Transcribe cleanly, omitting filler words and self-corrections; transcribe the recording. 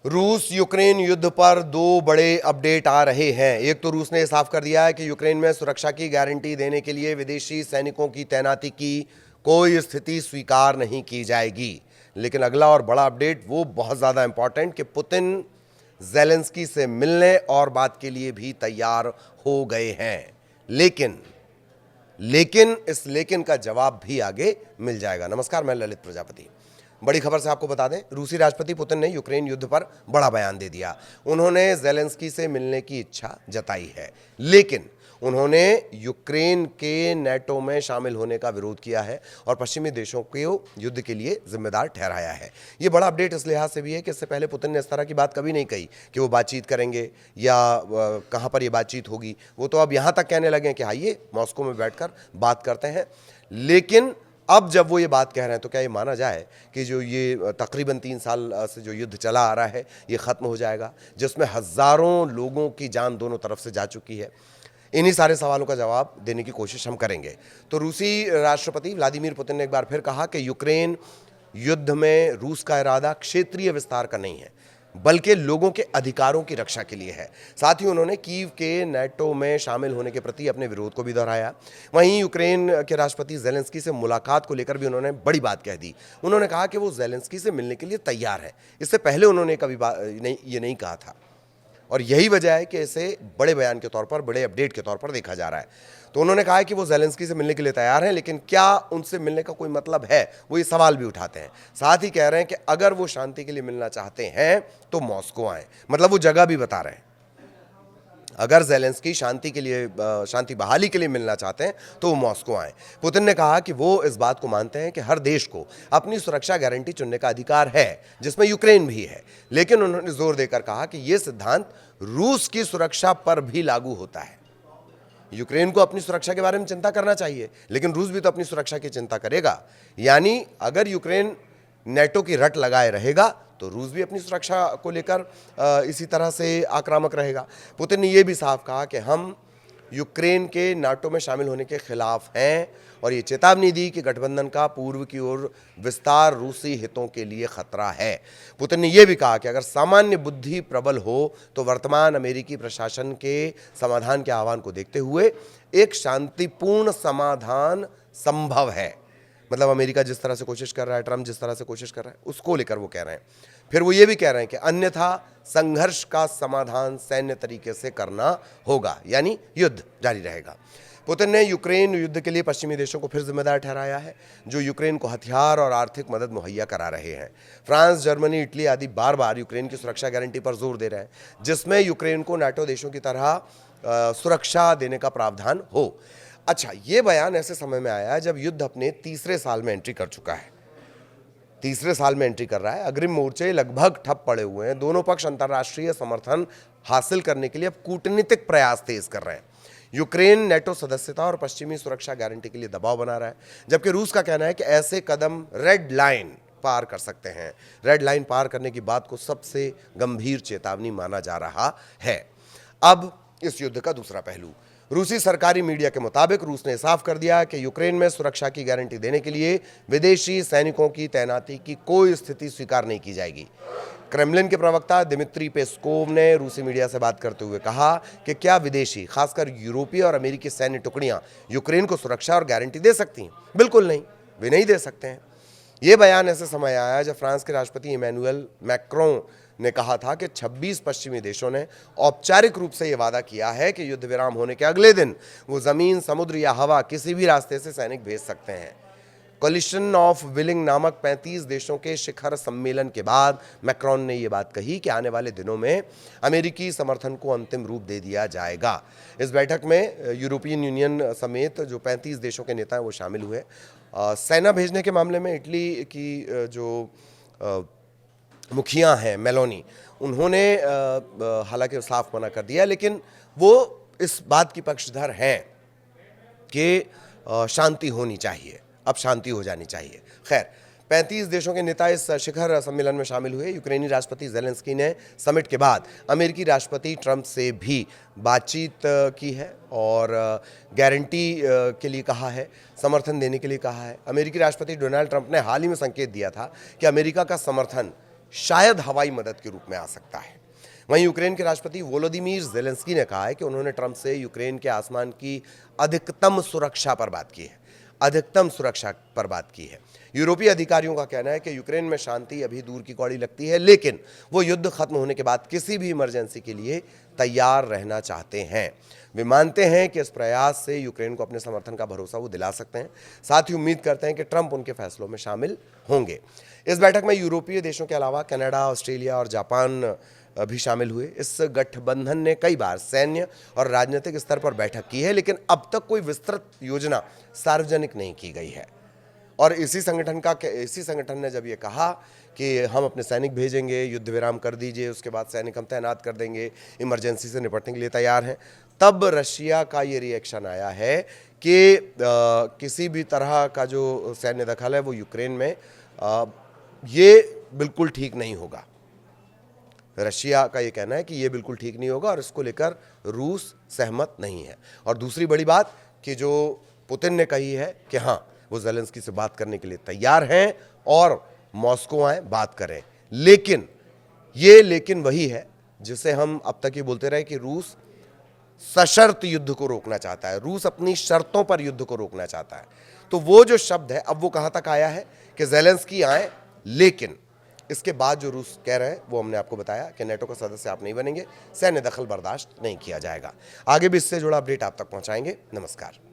रूस यूक्रेन युद्ध पर दो बड़े अपडेट आ रहे हैं। एक तो रूस ने साफ कर दिया है कि यूक्रेन में सुरक्षा की गारंटी देने के लिए विदेशी सैनिकों की तैनाती की कोई स्थिति स्वीकार नहीं की जाएगी। लेकिन अगला और बड़ा अपडेट वो बहुत ज़्यादा इंपॉर्टेंट कि पुतिन ज़ेलेंस्की से मिलने और बात के लिए भी तैयार हो गए हैं। लेकिन इस लेकिन का जवाब भी आगे मिल जाएगा। नमस्कार, मैं ललित प्रजापति। बड़ी खबर से आपको बता दें, रूसी राष्ट्रपति पुतिन ने यूक्रेन युद्ध पर बड़ा बयान दे दिया। उन्होंने ज़ेलेंस्की से मिलने की इच्छा जताई है, लेकिन उन्होंने यूक्रेन के नेटो में शामिल होने का विरोध किया है और पश्चिमी देशों को युद्ध के लिए जिम्मेदार ठहराया है। ये बड़ा अपडेट इस लिहाज से भी है कि इससे पहले पुतिन ने इस तरह की बात कभी नहीं कही कि वो बातचीत करेंगे या कहाँ पर ये बातचीत होगी। वो तो अब यहाँ तक कहने लगे हैं कि आइए मॉस्को में बैठकर बात करते हैं। लेकिन अब जब वो ये बात कह रहे हैं तो क्या ये माना जाए कि जो ये तकरीबन 3 साल से जो युद्ध चला आ रहा है ये ख़त्म हो जाएगा, जिसमें हज़ारों लोगों की जान दोनों तरफ से जा चुकी है? इन्हीं सारे सवालों का जवाब देने की कोशिश हम करेंगे। तो रूसी राष्ट्रपति व्लादिमीर पुतिन ने एक बार फिर कहा कि यूक्रेन युद्ध में रूस का इरादा क्षेत्रीय विस्तार का नहीं है, बल्कि लोगों के अधिकारों की रक्षा के लिए है। साथ ही उन्होंने कीव के नेटो में शामिल होने के प्रति अपने विरोध को भी दोहराया। वहीं यूक्रेन के राष्ट्रपति ज़ेलेंस्की से मुलाकात को लेकर भी उन्होंने बड़ी बात कह दी। उन्होंने कहा कि वो ज़ेलेंस्की से मिलने के लिए तैयार है। इससे पहले उन्होंने कभी ये नहीं कहा था और यही वजह है कि इसे बड़े बयान के तौर पर, बड़े अपडेट के तौर पर देखा जा रहा है। तो उन्होंने कहा है कि वो ज़ेलेंस्की से मिलने के लिए तैयार हैं, लेकिन क्या उनसे मिलने का कोई मतलब है, वो ये सवाल भी उठाते हैं। साथ ही कह रहे हैं कि अगर वो शांति के लिए मिलना चाहते हैं तो मॉस्को आए, मतलब वो जगह भी बता रहे हैं। अगर ज़ेलेंस्की शांति बहाली के लिए मिलना चाहते हैं तो वो मॉस्को आए। पुतिन ने कहा कि वो इस बात को मानते हैं कि हर देश को अपनी सुरक्षा गारंटी चुनने का अधिकार है, जिसमें यूक्रेन भी है। लेकिन उन्होंने जोर देकर कहा कि ये सिद्धांत रूस की सुरक्षा पर भी लागू होता है। यूक्रेन को अपनी सुरक्षा के बारे में चिंता करना चाहिए, लेकिन रूस भी तो अपनी सुरक्षा की चिंता करेगा। यानी अगर यूक्रेन नेटो की रट लगाए रहेगा तो रूस भी अपनी सुरक्षा को लेकर इसी तरह से आक्रामक रहेगा। पुतिन ने यह भी साफ कहा कि हम यूक्रेन के नाटो में शामिल होने के खिलाफ हैं और ये चेतावनी दी कि गठबंधन का पूर्व की ओर विस्तार रूसी हितों के लिए खतरा है। पुतिन ने यह भी कहा कि अगर सामान्य बुद्धि प्रबल हो तो वर्तमान अमेरिकी प्रशासन के समाधान के आह्वान को देखते हुए एक शांतिपूर्ण समाधान संभव है। मतलब अमेरिका जिस तरह से कोशिश कर रहा है, ट्रंप जिस तरह से कोशिश कर रहा है, उसको लेकर वो कह रहे हैं। फिर वो ये भी कह रहे हैं कि अन्यथा संघर्ष का समाधान सैन्य तरीके से करना होगा, यानी युद्ध जारी रहेगा। पुतिन ने यूक्रेन युद्ध के लिए पश्चिमी देशों को फिर जिम्मेदार ठहराया है, जो यूक्रेन को हथियार और आर्थिक मदद मुहैया करा रहे हैं। फ्रांस, जर्मनी, इटली आदि बार बार यूक्रेन की सुरक्षा गारंटी पर जोर दे रहे हैं, जिसमें यूक्रेन को नाटो देशों की तरह सुरक्षा देने का प्रावधान हो। अच्छा, ये बयान ऐसे समय में आया है जब युद्ध अपने तीसरे साल में एंट्री कर चुका है। तीसरे साल में एंट्री कर रहा है। अग्रिम मोर्चे लगभग ठप पड़े हुए हैं। दोनों पक्ष अंतर्राष्ट्रीय समर्थन हासिल करने के लिए अब कूटनीतिक प्रयास तेज कर रहे हैं। यूक्रेन नेटो सदस्यता और पश्चिमी सुरक्षा गारंटी के लिए दबाव बना रहा है, जबकि रूस का कहना है कि ऐसे कदम रेड लाइन पार कर सकते हैं। रेड लाइन पार करने की बात को सबसे गंभीर चेतावनी माना जा रहा है। अब इस युद्ध का दूसरा पहलू, रूसी सरकारी मीडिया के मुताबिक रूस ने साफ कर दिया कि यूक्रेन में सुरक्षा की गारंटी देने के लिए विदेशी सैनिकों की तैनाती की कोई स्थिति स्वीकार नहीं की जाएगी। क्रेमलिन के प्रवक्ता दिमित्री पेस्कोव ने रूसी मीडिया से बात करते हुए कहा कि क्या विदेशी, खासकर यूरोपीय और अमेरिकी सैन्य टुकड़ियां यूक्रेन को सुरक्षा और गारंटी दे सकती हैं? बिल्कुल नहीं, वे नहीं दे सकते हैं। ये बयान ऐसे समय आया जब फ्रांस के राष्ट्रपति इमैनुअल मैक्रों ने कहा था कि 26 पश्चिमी देशों ने औपचारिक रूप से यह वादा किया है कि युद्ध विराम होने के अगले दिन वो जमीन, समुद्र या हवा किसी भी रास्ते से सैनिक भेज सकते हैं। कोलिशन ऑफ विलिंग नामक 35 देशों के शिखर सम्मेलन के बाद मैक्रोन ने यह बात कही कि आने वाले दिनों में अमेरिकी समर्थन को अंतिम रूप दे दिया जाएगा। इस बैठक में यूरोपियन यूनियन समेत जो 35 देशों के नेता हैं वो शामिल हुए। सेना भेजने के मामले में इटली की जो मुखिया हैं मेलोनी, उन्होंने हालांकि साफ मना कर दिया, लेकिन वो इस बात की पक्षधर हैं कि शांति होनी चाहिए, अब शांति हो जानी चाहिए। खैर, 35 देशों के नेता इस शिखर सम्मेलन में शामिल हुए। यूक्रेनी राष्ट्रपति ज़ेलेंस्की ने समिट के बाद अमेरिकी राष्ट्रपति ट्रंप से भी बातचीत की है और गारंटी के लिए कहा है, समर्थन देने के लिए कहा है। अमेरिकी राष्ट्रपति डोनाल्ड ट्रंप ने हाल ही में संकेत दिया था कि अमेरिका का समर्थन शायद हवाई मदद के रूप में आ सकता है। वहीं यूक्रेन के राष्ट्रपति वोलोदिमीर ज़ेलेंस्की ने कहा है कि उन्होंने ट्रंप से यूक्रेन के आसमान की अधिकतम सुरक्षा पर बात की है, अधिकतम सुरक्षा पर बात की है। यूरोपीय अधिकारियों का कहना है कि यूक्रेन में शांति अभी दूर की कौड़ी लगती है, लेकिन वो युद्ध खत्म होने के बाद किसी भी इमरजेंसी के लिए तैयार रहना चाहते हैं। वे मानते हैं कि इस प्रयास से यूक्रेन को अपने समर्थन का भरोसा वो दिला सकते हैं। साथ ही उम्मीद करते हैं कि ट्रंप उनके फैसलों में शामिल होंगे। इस बैठक में यूरोपीय देशों के अलावा कनाडा, ऑस्ट्रेलिया और जापान भी शामिल हुए। इस गठबंधन ने कई बार सैन्य और राजनीतिक स्तर पर बैठक की है, लेकिन अब तक कोई विस्तृत योजना सार्वजनिक नहीं की गई है। और इसी संगठन ने जब ये कहा कि हम अपने सैनिक भेजेंगे, युद्ध विराम कर दीजिए, उसके बाद सैनिक हम तैनात कर देंगे, इमरजेंसी से निपटने के लिए तैयार हैं, तब रशिया का ये रिएक्शन आया है कि किसी भी तरह का जो सैन्य दखल है वो यूक्रेन में ये बिल्कुल ठीक नहीं होगा। रशिया का ये कहना है कि ये बिल्कुल ठीक नहीं होगा और इसको लेकर रूस सहमत नहीं है। और दूसरी बड़ी बात कि जो पुतिन ने कही है कि हाँ, वो ज़ेलेंस्की से बात करने के लिए तैयार हैं और मॉस्को आए, बात करें। लेकिन वही है जिसे हम अब तक ये बोलते रहे कि रूस सशर्त युद्ध को रोकना चाहता है, रूस अपनी शर्तों पर युद्ध को रोकना चाहता है। तो वो जो शब्द है अब वो कहाँ तक आया है कि ज़ेलेंस्की आए, लेकिन इसके बाद जो रूस कह रहे हैं वो हमने आपको बताया कि नेटो का सदस्य आप नहीं बनेंगे, सैन्य दखल बर्दाश्त नहीं किया जाएगा। आगे भी इससे जुड़ा अपडेट आप तक पहुंचाएंगे। नमस्कार।